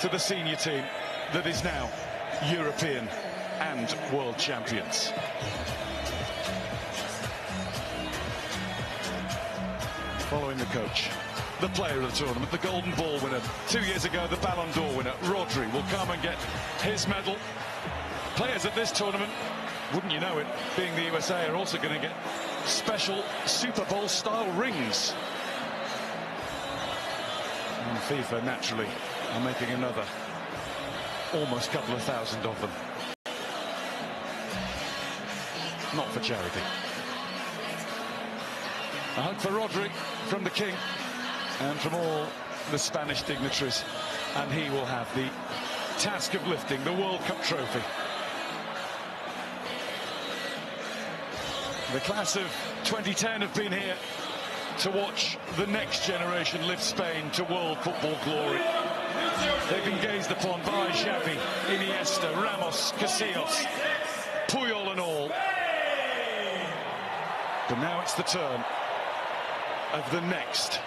to the senior team that is now European and world champions. Following the coach, the player of the tournament, the Golden Ball winner, 2 years ago the Ballon d'Or winner, Rodri, will come and get his medal. Players at this tournament, wouldn't you know it, being the USA, are also going to get special Super Bowl style rings. And FIFA naturally are making another almost couple of thousand of them. Not for charity. A hug for Rodri from the King and from all the Spanish dignitaries, and he will have the task of lifting the World Cup trophy. The class of 2010 have been here to watch the next generation lift Spain to world football glory. They've been gazed upon by Xavi, Iniesta, Ramos, Casillas, Puyol and all. But now it's the turn of the next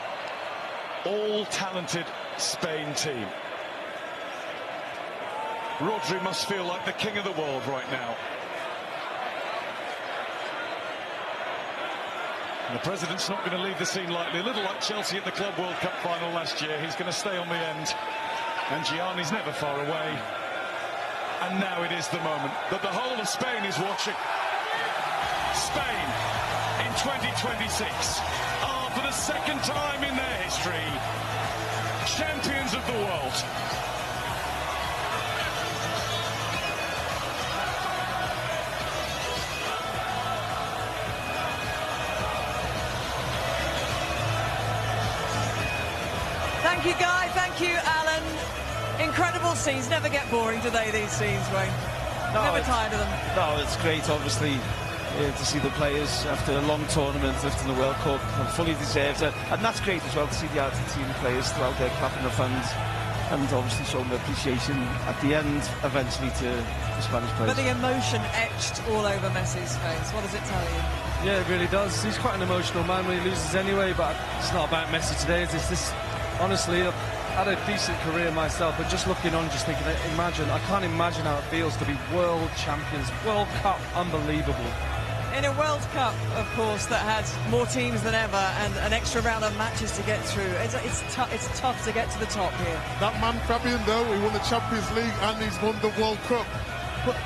all-talented Spain team. Rodri must feel like the king of the world right now. And the president's not going to leave the scene lightly. A little like Chelsea at the Club World Cup final last year. He's going to stay on the end. And Gianni's never far away. And now it is the moment that the whole of Spain is watching. Spain in 2026 are, for the second time in their history, champions of the world. Thank you, Guy. Thank you, Alan. Incredible scenes. Never get boring, do they, these scenes, Wayne? No, never tired of them. No, it's great, obviously, to see the players after a long tournament, lifting the World Cup, and fully deserved it. And that's great as well to see the Argentine players throughout there clapping the fans, and obviously showing their appreciation at the end, eventually, to the Spanish players. But the emotion etched all over Messi's face. What does it tell you? Yeah, it really does. He's quite an emotional man when he loses anyway, but it's not about Messi today. It's this. Honestly, I've had a decent career myself, but just looking on, just thinking, I can't imagine how it feels to be world champions. World Cup, unbelievable. In a World Cup, of course, that had more teams than ever and an extra round of matches to get through, it's tough to get to the top here. That man, Fabian, though, he won the Champions League and he's won the World Cup. But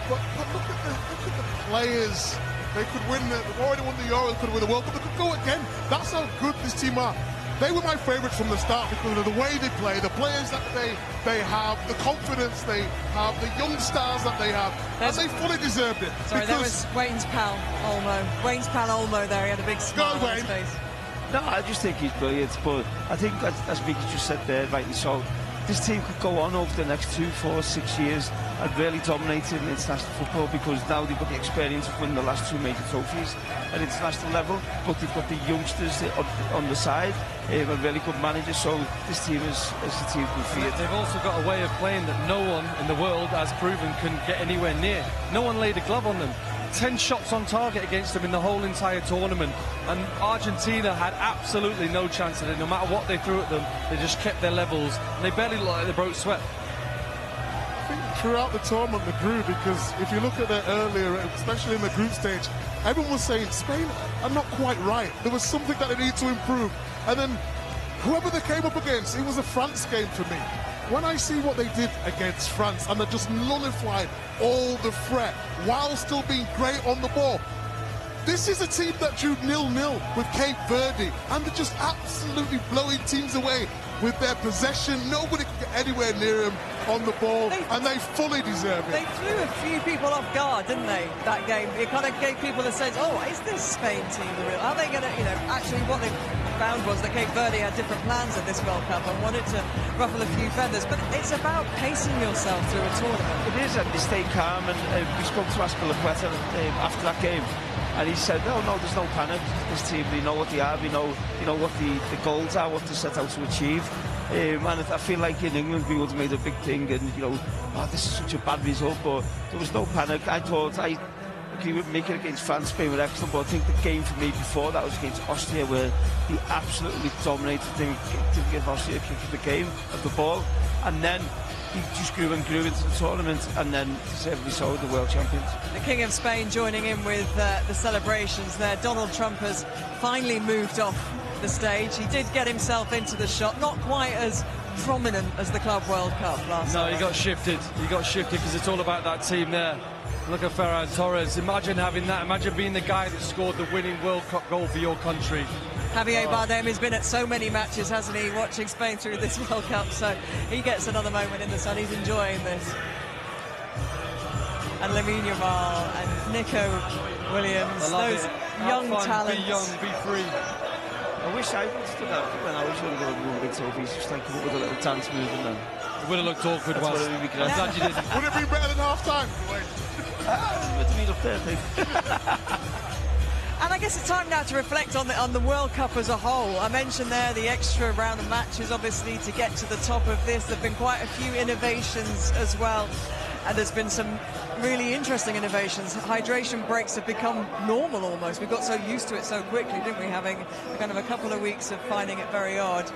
look at the players. They could win. They've already won the Euro. They could win the World Cup. They could go again. That's how good this team are. They were my favourites from the start because of the way they play, the players that they have, the confidence they have, the young stars that they have, and they fully deserved it. Sorry, there was Wayne's pal, Olmo. Wayne's pal Olmo there, he had a big smile on his face. No, I just think he's brilliant, but I think, as Vicky just said there, rightly so, this team could go on over the next 2, 4, 6 years and really dominate in international football, because now they've got the experience of winning the last 2 major trophies at international level, but they've got the youngsters on the side, and really good managers, so this team is a team good feared. They've also got a way of playing that no one in the world has proven can get anywhere near. No one laid a glove on them. 10 shots on target against them in the whole entire tournament, and Argentina had absolutely no chance at it. No matter what they threw at them, they just kept their levels, and they barely looked like they broke sweat. I think throughout the tournament they grew, because if you look at it earlier, especially in the group stage, everyone was saying Spain are not quite right. There was something that they need to improve, and then whoever they came up against, it was a France game for me. When I see what they did against France, and they just nullified all the threat while still being great on the ball. This is a team that drew 0-0 with Cape Verde, and they're just absolutely blowing teams away with their possession. Nobody could get anywhere near them on the ball, and they fully deserve it. They threw a few people off guard, didn't they, that game? It kind of gave people a sense, oh, is this Spain team the real? Are they going to, actually what they found was that Cape Verde had different plans at this World Cup and wanted to ruffle a few feathers, but it's about pacing yourself through a tournament. It is, and they stay calm, and we spoke to Aspilicueta after that game, and he said, no, there's no panic. This team, they know what they are, we know what the goals are, what they set out to achieve. And I feel like in England we would have made a big thing, and this is such a bad result, but there was no panic. I thought agree with Mickey against France. Spain were excellent, but I think the game for me before that was against Austria, where he absolutely dominated. Didn't give Austria a kick of the game, of the ball, and then he just grew and grew into the tournament, and then deservedly so, the world champions. The King of Spain joining in with the celebrations there. Donald Trump has finally moved off the stage. He did get himself into the shot, not quite as prominent as the Club World Cup last night. No, he got shifted. He got shifted because it's all about that team there. Look at Ferran Torres. Imagine having that. Imagine being the guy that scored the winning World Cup goal for your country. Javier Bardem has been at so many matches, hasn't he, watching Spain through this World Cup, so he gets another moment in the sun. He's enjoying this. And Lamine Yamal and Nico Williams, those young talents. Be young, be free. I wish I would have done that when I was younger and won big trophies, just like come up with a little dance move and then. It would have looked awkward, That's was what it would be. I'm glad you didn't. Would it be better than half-time? It's me up there, I think. And I guess it's time now to reflect on the World Cup as a whole. I mentioned there the extra round of matches, obviously, to get to the top of this. There have been quite a few innovations as well. And there's been some really interesting innovations. Hydration breaks have become normal almost. We got so used to it so quickly, didn't we? Having kind of a couple of weeks of finding it very odd.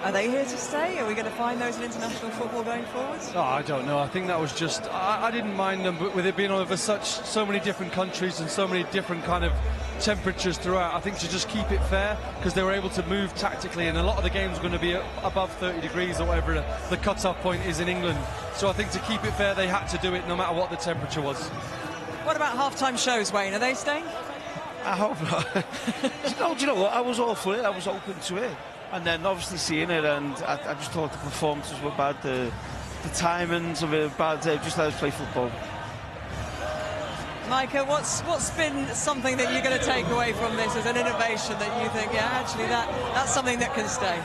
Are they here to stay? Are we going to find those in international football going forwards? Oh, I don't know. I think that was just... I didn't mind them, but with it being over so many different countries and so many different kind of temperatures throughout, I think to just keep it fair, because they were able to move tactically, and a lot of the games are going to be above 30 degrees or whatever the cut-off point is in England. So I think to keep it fair, they had to do it no matter what the temperature was. What about half-time shows, Wayne? Are they staying? I hope not. No, do you know what? I was all for it. I was open to it. And then obviously seeing it, and I just thought the performances were bad, the timings of it bad, just let us play football. Micah, what's been something that you're going to take away from this as an innovation that you think, yeah, actually that's something that can stay?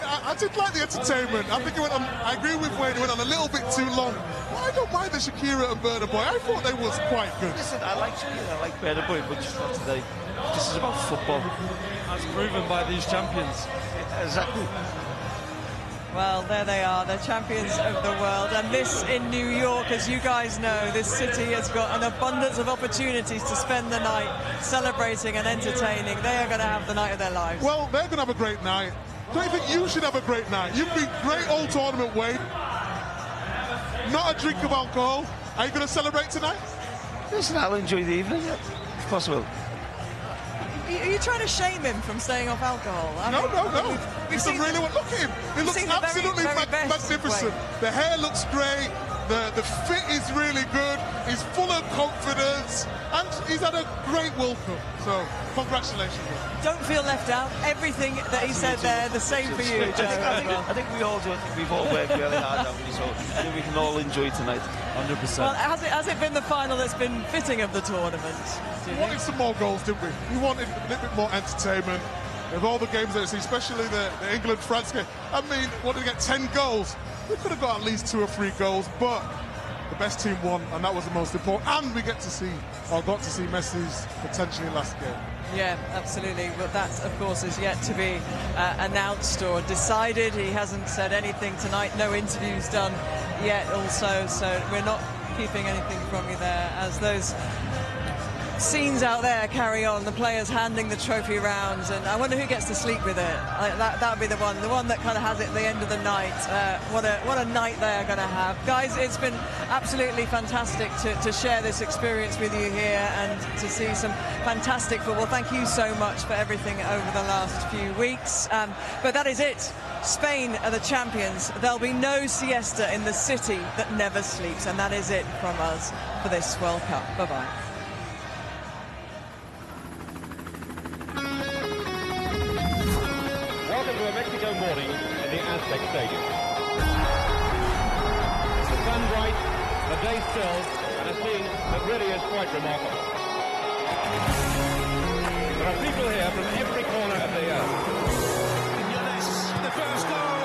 I did like the entertainment. I think it went on, I agree with Wayne, it went on a little bit too long. But I don't mind the Shakira and Burna Boy. I thought they was quite good. Listen, I like Shakira, I like Burna Boy, but just not today. This is about football. As proven by these champions. Exactly. Well, there they are, the champions of the world. And this in New York, as you guys know, this city has got an abundance of opportunities to spend the night celebrating and entertaining. They are going to have the night of their lives. Well, they're going to have a great night. Don't you think you should have a great night? You've been great all tournament, Wayne. Not a drink of alcohol. Are you going to celebrate tonight? Listen, I'll enjoy the evening, if possible. Are you trying to shame him from staying off alcohol? No. We've seen really look at him. He looks absolutely magnificent. The hair looks great. The fit is really good. He's full of confidence, and he's had a great World Cup. So, congratulations. Don't feel left out. Everything that he said there, the same for you, Joe. I think we all do. I think we've all worked really hard, haven't we? So I think we can all enjoy tonight. 100%. Well, has it been the final that's been fitting of the tournament? We wanted some more goals, didn't we? We wanted a little bit more entertainment. Of all the games that I see, especially the England-France game, I mean, wanted to get 10 goals. We could have got at least 2 or 3 goals, but the best team won, and that was the most important. And we got to see Messi's potentially last game. Yeah, absolutely. But that, of course, is yet to be announced or decided. He hasn't said anything tonight. No interviews done yet also, so we're not keeping anything from you there as those scenes out there carry on, the players handing the trophy around, and I wonder who gets to sleep with it. That would be the one that kind of has it at the end of the night. What a night they are going to have. Guys, it's been absolutely fantastic to share this experience with you here and to see some fantastic football. Thank you so much for everything over the last few weeks. But that is it. Spain are the champions. There'll be no siesta in the city that never sleeps, and that is it from us for this World Cup. Bye-bye. Welcome to a Mexico morning in the Aztec Stadium. The sun bright, the day still, and a scene that really is quite remarkable. There are people here from every corner of the earth. Yes, the first goal.